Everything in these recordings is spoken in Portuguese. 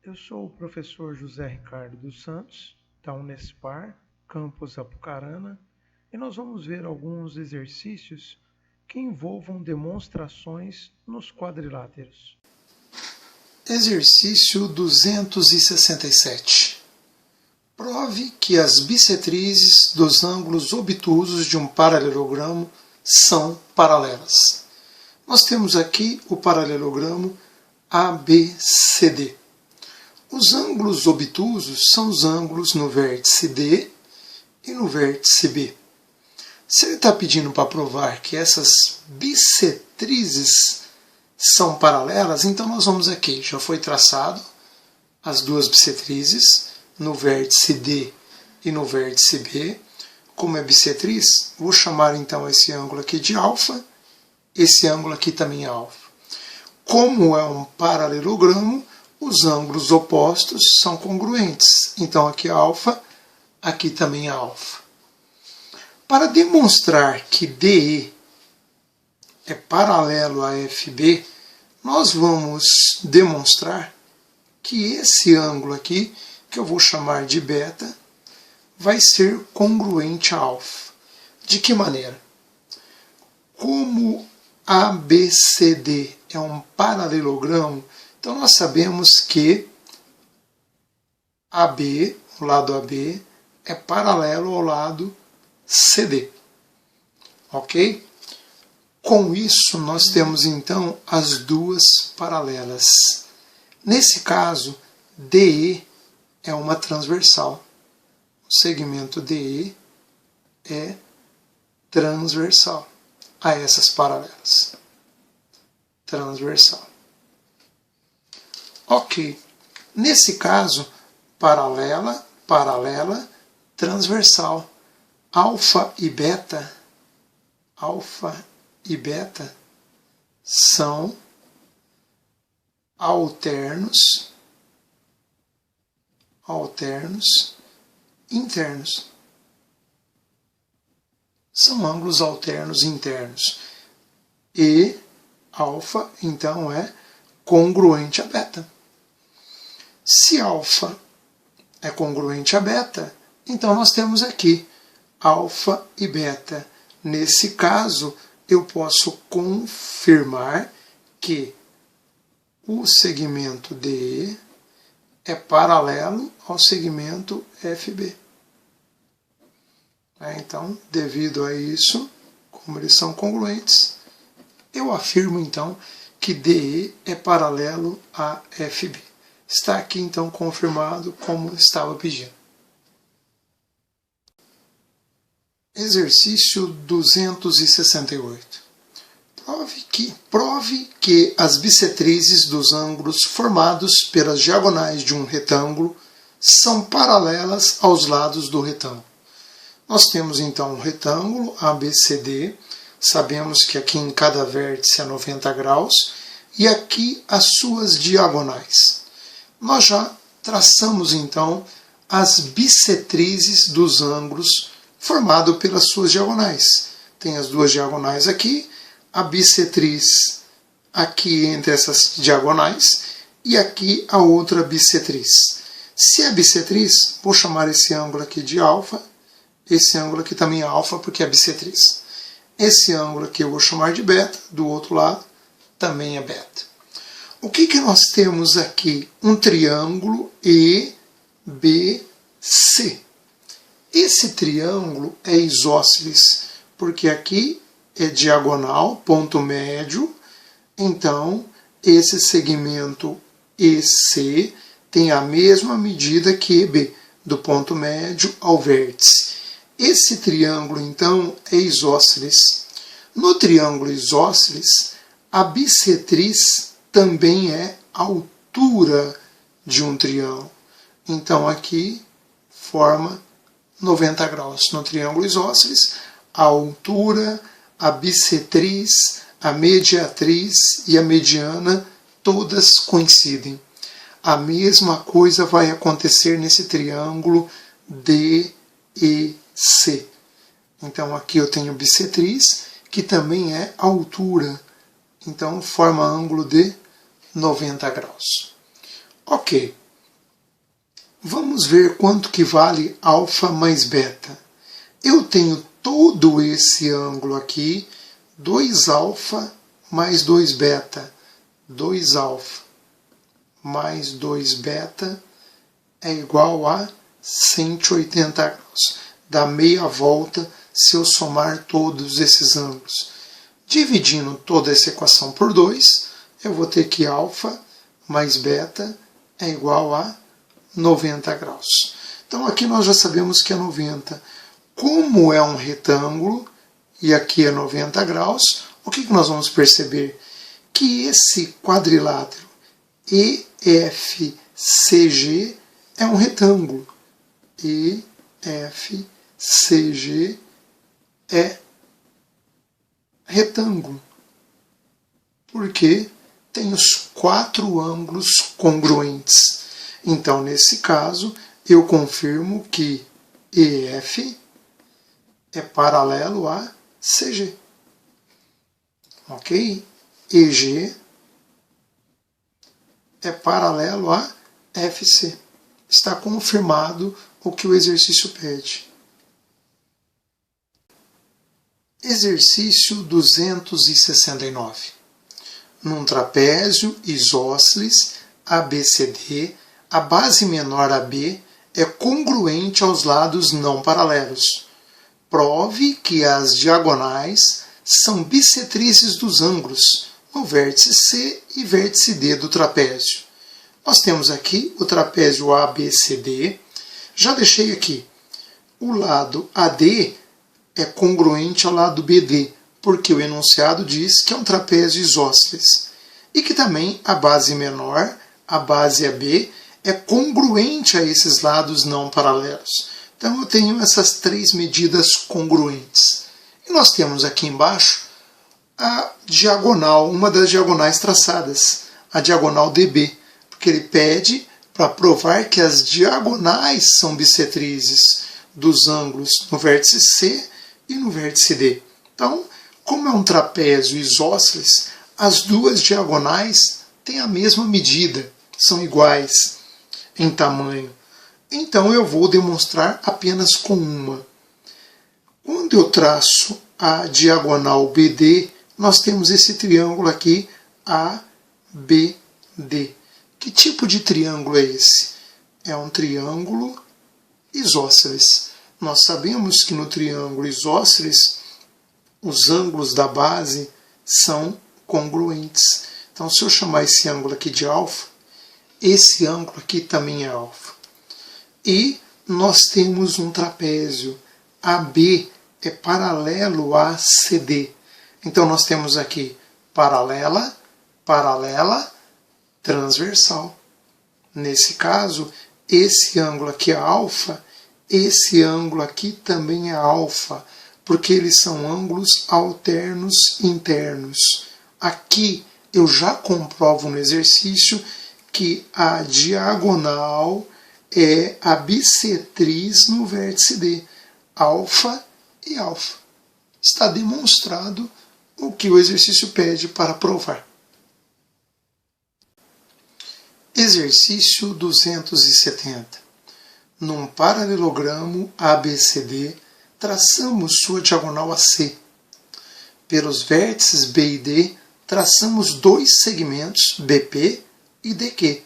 Eu sou o professor José Ricardo dos Santos, da Unespar, campus Apucarana, e nós vamos ver alguns exercícios que envolvam demonstrações nos quadriláteros. Exercício 267. Prove que as bissetrizes dos ângulos obtusos de um paralelogramo são paralelas. Nós temos aqui o paralelogramo ABCD. Os ângulos obtusos são os ângulos no vértice D e no vértice B. Se ele está pedindo para provar que essas bissetrizes são paralelas, então nós vamos aqui, já foi traçado as duas bissetrizes no vértice D e no vértice B. Como é bissetriz, vou chamar então esse ângulo aqui de alfa, esse ângulo aqui também é alfa. Como é um paralelogramo, os ângulos opostos são congruentes. Então aqui é alfa, aqui também é alfa. Para demonstrar que DE é paralelo a FB, nós vamos demonstrar que esse ângulo aqui, que eu vou chamar de beta, vai ser congruente a alfa. De que maneira? Como ABCD é um paralelogramo, então nós sabemos que AB, o lado AB, é paralelo ao lado CD. Ok? Com isso, nós temos então as duas paralelas. Nesse caso, DE é uma transversal. O segmento DE é transversal a essas paralelas. Transversal. Ok. Nesse caso, paralela, paralela, transversal. Alfa e beta são alternos internos. São ângulos alternos internos. E alfa, então, é congruente a beta. Se alfa é congruente a beta, então nós temos aqui alfa e beta. Nesse caso, eu posso confirmar que o segmento DE é paralelo ao segmento FB. Então, devido a isso, como eles são congruentes, eu afirmo então que DE é paralelo a FB. Está aqui então confirmado como estava pedindo. Exercício 268. Prove que as bissetrizes dos ângulos formados pelas diagonais de um retângulo são paralelas aos lados do retângulo. Nós temos então um retângulo ABCD, sabemos que aqui em cada vértice é 90 graus, e aqui as suas diagonais. Nós já traçamos então as bissetrizes dos ângulos formados pelas suas diagonais. Tem as duas diagonais aqui, a bissetriz aqui entre essas diagonais e aqui a outra bissetriz. Se é bissetriz, vou chamar esse ângulo aqui de alfa, esse ângulo aqui também é alfa porque é bissetriz. Esse ângulo aqui eu vou chamar de beta, do outro lado também é beta. O que nós temos aqui? Um triângulo EBC. Esse triângulo é isósceles, porque aqui é diagonal, ponto médio, então esse segmento EC tem a mesma medida que EB, do ponto médio ao vértice. Esse triângulo, então, é isósceles. No triângulo isósceles, a bissetriz também é a altura de um triângulo. Então, aqui forma 90 graus. No triângulo isósceles, a altura, a bissetriz, a mediatriz e a mediana, todas coincidem. A mesma coisa vai acontecer nesse triângulo DEC. Então aqui eu tenho bissetriz, que também é altura. Então forma ângulo de 90 graus. Ok. Vamos ver quanto que vale alfa mais beta. Eu tenho todo esse ângulo aqui, 2α mais 2β. 2α mais 2β é igual a 180 graus. Dá meia volta se eu somar todos esses ângulos. Dividindo toda essa equação por 2, eu vou ter que alfa mais beta é igual a 90 graus. Então aqui nós já sabemos que é 90. Como é um retângulo, e aqui é 90 graus, o que nós vamos perceber? Que esse quadrilátero EFCG é um retângulo. EFCG é retângulo. Porque tem os 4 ângulos congruentes. Então, nesse caso, eu confirmo que EF é paralelo a CG. Ok? EG é paralelo a FC. Está confirmado o que o exercício pede. Exercício 269. Num trapézio isósceles ABCD, a base menor AB é congruente aos lados não paralelos. Prove que as diagonais são bissetrizes dos ângulos no vértice C e vértice D do trapézio. Nós temos aqui o trapézio ABCD. Já deixei aqui. O lado AD é congruente ao lado BD, porque o enunciado diz que é um trapézio isósceles. E que também a base menor, a base AB, é congruente a esses lados não paralelos. Então eu tenho essas 3 medidas congruentes. E nós temos aqui embaixo a diagonal, uma das diagonais traçadas, a diagonal DB, porque ele pede para provar que as diagonais são bissetrizes dos ângulos no vértice C e no vértice D. Então, como é um trapézio isósceles, as duas diagonais têm a mesma medida, são iguais em tamanho. Então eu vou demonstrar apenas com uma. Quando eu traço a diagonal BD, nós temos esse triângulo aqui, ABD. Que tipo de triângulo é esse? É um triângulo isósceles. Nós sabemos que no triângulo isósceles os ângulos da base são congruentes. Então, se eu chamar esse ângulo aqui de alfa, esse ângulo aqui também é alfa. E nós temos um trapézio. AB é paralelo a CD. Então, nós temos aqui paralela, paralela, transversal. Nesse caso, esse ângulo aqui é alfa, esse ângulo aqui também é alfa, porque eles são ângulos alternos internos. Aqui eu já comprovo no exercício que a diagonal é a bissetriz no vértice D, alfa e alfa. Está demonstrado o que o exercício pede para provar. Exercício 270. Num paralelogramo ABCD, traçamos sua diagonal AC. Pelos vértices B e D, traçamos 2 segmentos BP e DQ,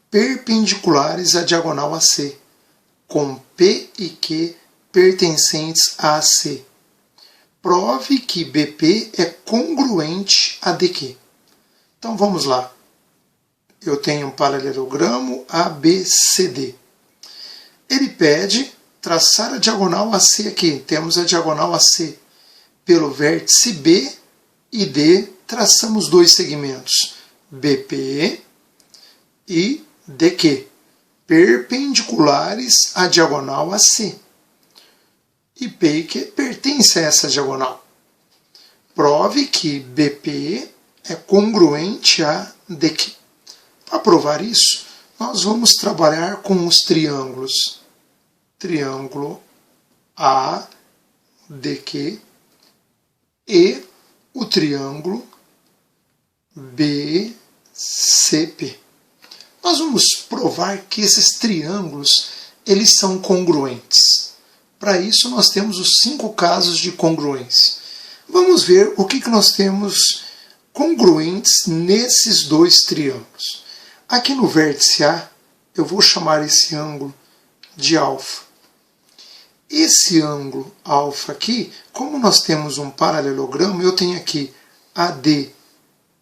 perpendiculares à diagonal AC, com P e Q pertencentes a AC. Prove que BP é congruente a DQ. Então vamos lá. Eu tenho um paralelogramo ABCD. Ele pede traçar a diagonal AC aqui. Temos a diagonal AC. Pelo vértice B e D, traçamos 2 segmentos, BP e DQ, perpendiculares à diagonal AC. E P e Q pertence a essa diagonal. Prove que BP é congruente a DQ. Para provar isso, nós vamos trabalhar com os triângulos. Triângulo ADQ e o triângulo BCP. Nós vamos provar que esses triângulos eles são congruentes. Para isso nós temos os 5 casos de congruência. Vamos ver o que nós temos congruentes nesses 2 triângulos. Aqui no vértice A, eu vou chamar esse ângulo de alfa. Esse ângulo alfa aqui, como nós temos um paralelogramo, eu tenho aqui AD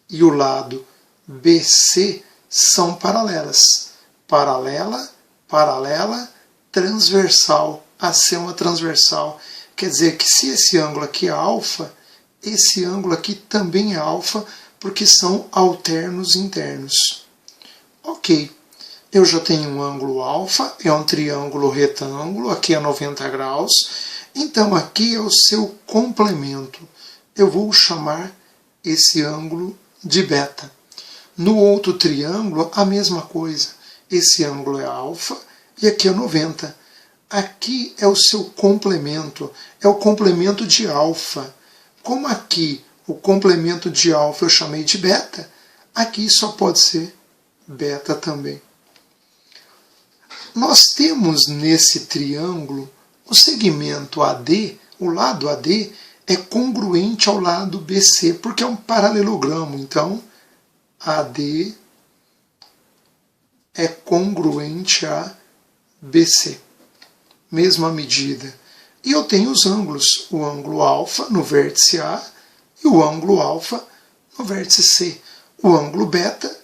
e o lado BC são paralelas. Paralela, paralela, transversal. AC é uma transversal. Quer dizer que se esse ângulo aqui é alfa, esse ângulo aqui também é alfa, porque são alternos internos. Ok. Eu já tenho um ângulo alfa, é um triângulo retângulo, aqui é 90 graus. Então aqui é o seu complemento. Eu vou chamar esse ângulo de beta. No outro triângulo, a mesma coisa. Esse ângulo é alfa e aqui é 90. Aqui é o seu complemento, é o complemento de alfa. Como aqui o complemento de alfa eu chamei de beta, aqui só pode ser beta também. Nós temos nesse triângulo o segmento AD, o lado AD é congruente ao lado BC, porque é um paralelogramo. Então, AD é congruente a BC. Mesma medida. E eu tenho os ângulos, o ângulo alfa no vértice A e o ângulo alfa no vértice C. O ângulo beta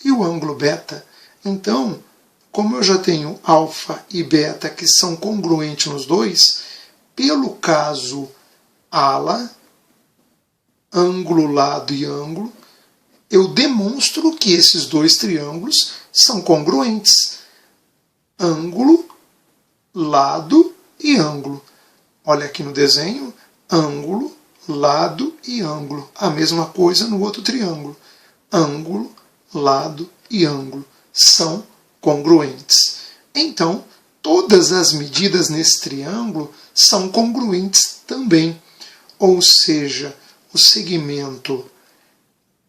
e o ângulo beta. Então, como eu já tenho alfa e beta que são congruentes nos dois, pelo caso ala, ângulo, lado e ângulo, eu demonstro que esses 2 triângulos são congruentes. Ângulo, lado e ângulo. Olha aqui no desenho, ângulo, lado e ângulo. A mesma coisa no outro triângulo. Ângulo, lado e ângulo são congruentes. Então, todas as medidas nesse triângulo são congruentes também. Ou seja, o segmento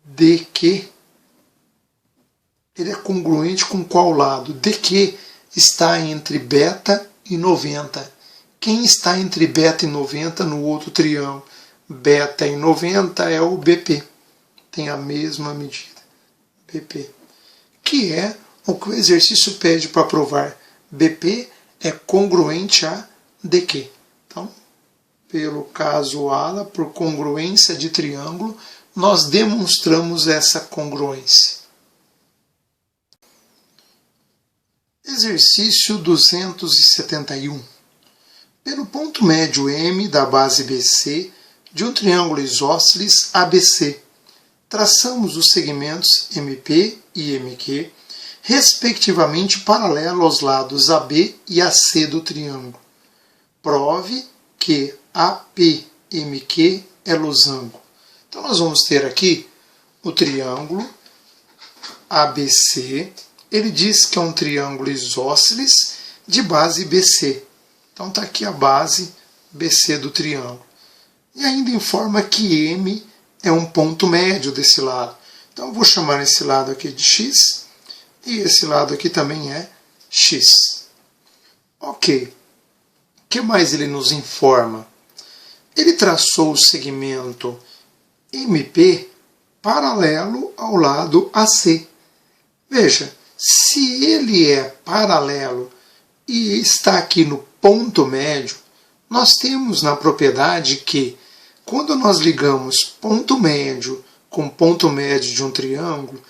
DQ, ele é congruente com qual lado? DQ está entre beta e 90. Quem está entre beta e 90 no outro triângulo? Beta e 90 é o BP. Tem a mesma medida. BP. Que é o que o exercício pede para provar. BP é congruente a DQ. Então, pelo caso ala, por congruência de triângulo, nós demonstramos essa congruência. Exercício 271. Pelo ponto médio M da base BC de um triângulo isósceles ABC, traçamos os segmentos MP e MQ, respectivamente paralelo aos lados AB e AC do triângulo. Prove que APMQ é losango. Então nós vamos ter aqui o triângulo ABC. Ele diz que é um triângulo isósceles de base BC. Então está aqui a base BC do triângulo. E ainda informa que M é um ponto médio desse lado. Então eu vou chamar esse lado aqui de X e esse lado aqui também é X. Ok. O que mais ele nos informa? Ele traçou o segmento MP paralelo ao lado AC. Veja, se ele é paralelo e está aqui no ponto médio, nós temos na propriedade que, quando nós ligamos ponto médio com ponto médio de um triângulo,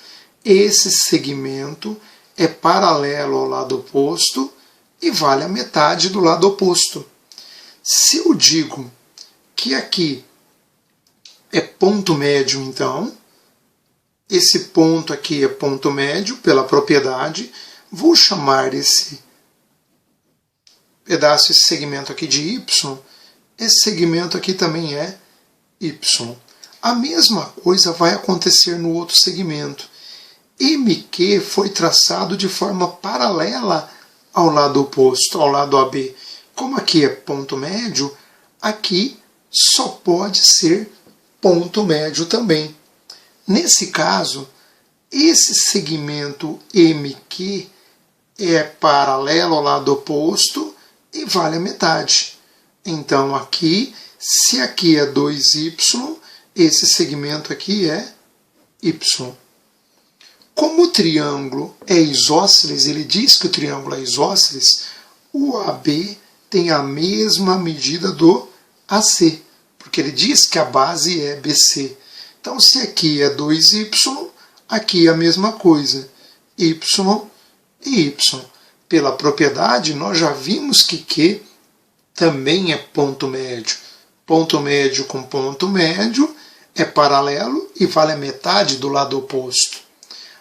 esse segmento é paralelo ao lado oposto e vale a metade do lado oposto. Se eu digo que aqui é ponto médio, então, esse ponto aqui é ponto médio pela propriedade, vou chamar esse pedaço, esse segmento aqui de Y, esse segmento aqui também é Y. A mesma coisa vai acontecer no outro segmento. MQ foi traçado de forma paralela ao lado oposto, ao lado AB. Como aqui é ponto médio, aqui só pode ser ponto médio também. Nesse caso, esse segmento MQ é paralelo ao lado oposto e vale a metade. Então aqui, se aqui é 2y, esse segmento aqui é y. Como o triângulo é isósceles, ele diz que o triângulo é isósceles, o AB tem a mesma medida do AC, porque ele diz que a base é BC. Então, se aqui é 2y, aqui é a mesma coisa, y e y. Pela propriedade, nós já vimos que Q também é ponto médio. Ponto médio com ponto médio é paralelo e vale a metade do lado oposto.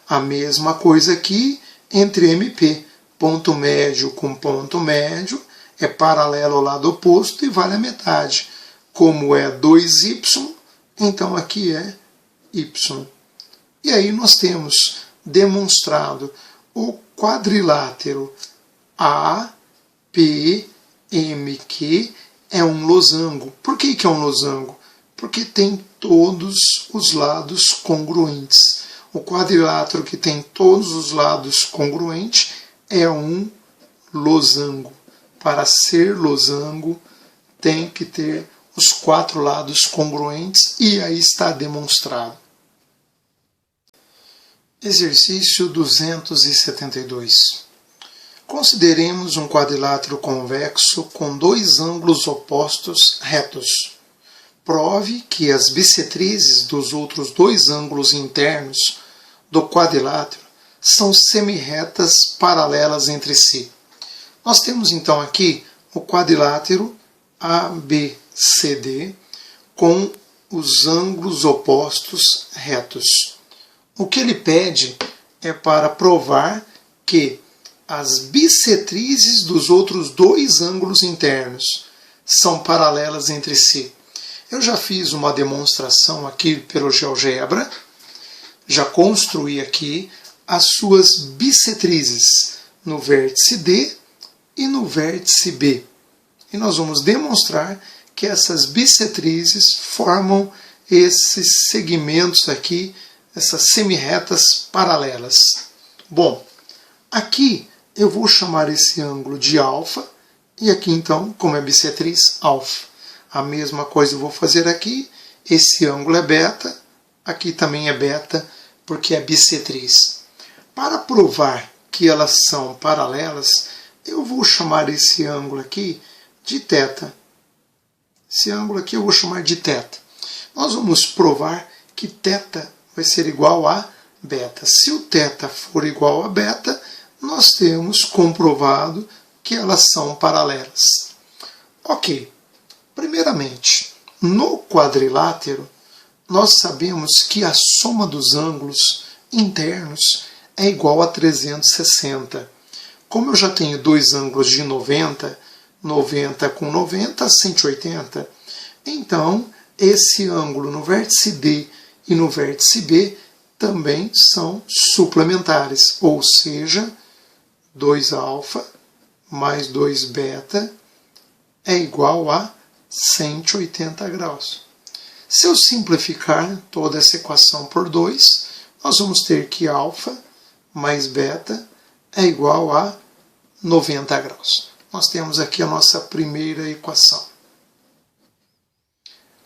A mesma coisa aqui entre MP. Ponto médio com ponto médio é paralelo ao lado oposto e vale a metade. Como é 2y, então aqui é y. E aí nós temos demonstrado o quadrilátero APMQ é um losango. Por que é um losango? Porque tem todos os lados congruentes. O quadrilátero que tem todos os lados congruentes é um losango. Para ser losango, tem que ter os 4 lados congruentes e aí está demonstrado. Exercício 272. Consideremos um quadrilátero convexo com 2 ângulos opostos retos. Prove que as bissetrizes dos outros 2 ângulos internos do quadrilátero são semirretas paralelas entre si. Nós temos então aqui o quadrilátero ABCD com os ângulos opostos retos. O que ele pede é para provar que as bissetrizes dos outros 2 ângulos internos são paralelas entre si. Eu já fiz uma demonstração aqui pelo GeoGebra, já construí aqui as suas bissetrizes no vértice D e no vértice B. E nós vamos demonstrar que essas bissetrizes formam esses segmentos aqui, essas semirretas paralelas. Bom, aqui eu vou chamar esse ângulo de alfa, e aqui então, como é bissetriz, alfa. A mesma coisa eu vou fazer aqui, esse ângulo é beta, aqui também é beta, porque é bissetriz. Para provar que elas são paralelas, eu vou chamar esse ângulo aqui de θ. Esse ângulo aqui eu vou chamar de θ. Nós vamos provar que θ vai ser igual a beta. Se o θ for igual a beta, nós temos comprovado que elas são paralelas. Ok. Primeiramente, no quadrilátero, nós sabemos que a soma dos ângulos internos é igual a 360. Como eu já tenho 2 ângulos de 90, 90 com 90, 180, então esse ângulo no vértice D e no vértice B também são suplementares, ou seja, 2α mais 2β é igual a 180 graus. Se eu simplificar toda essa equação por 2, nós vamos ter que α mais β é igual a 90 graus. Nós temos aqui a nossa primeira equação.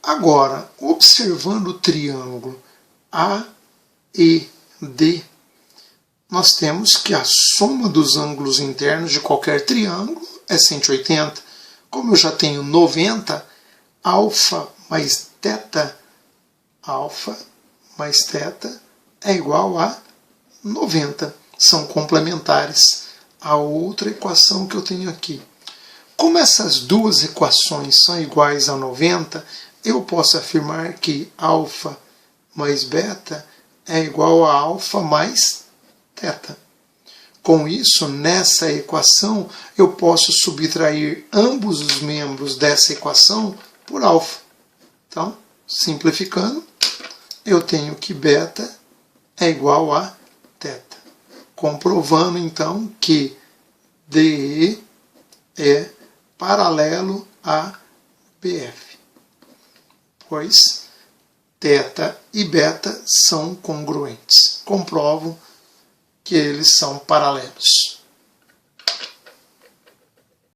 Agora, observando o triângulo AED, nós temos que a soma dos ângulos internos de qualquer triângulo é 180. Como eu já tenho 90, alfa mais θ é igual a 90. São complementares à outra equação que eu tenho aqui. Como essas duas equações são iguais a 90, eu posso afirmar que α mais β é igual a α mais θ. Com isso, nessa equação, eu posso subtrair ambos os membros dessa equação por α. Então, simplificando, eu tenho que β é igual a θ. Comprovando, então, que DE é paralelo a BF, pois θ e β são congruentes. Comprovo que eles são paralelos.